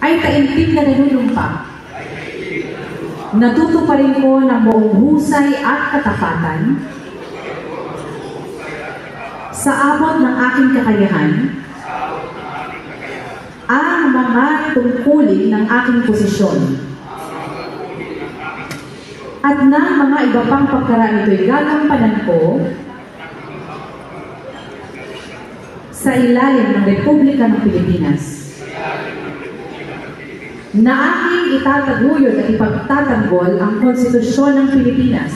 ay taimtim na nanunumpa. Natutuparin ko ng buong husay at katapatan sa abot ng aking kakayahan ang mga tungkulin ng aking posisyon at ng mga iba pang pagkaraan ito'y gagampanan ko sa ilalim ng Republika ng Pilipinas na aking itataguyod at ipagtatanggol ang Konstitusyon ng Pilipinas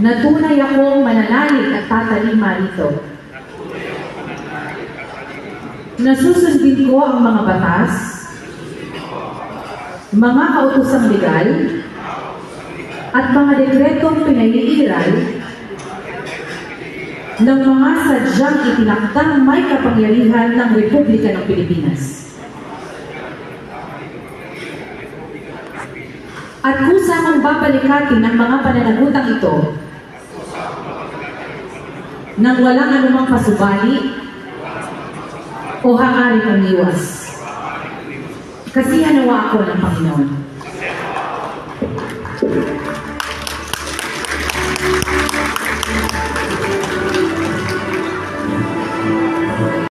na tunay akong mananalig at tatalima rito. Nasusundin ko ang mga batas, mga kautosang legal, at mga dekretong pinaiiral ng mga sadyang itinakdang may kapangyarihan ng Republika ng Pilipinas. At kusang babalikatin ng mga pananagutang ito nang walang anumang pasubali o hangarin ng iwas. Kasi hanawa ako ng Panginoon.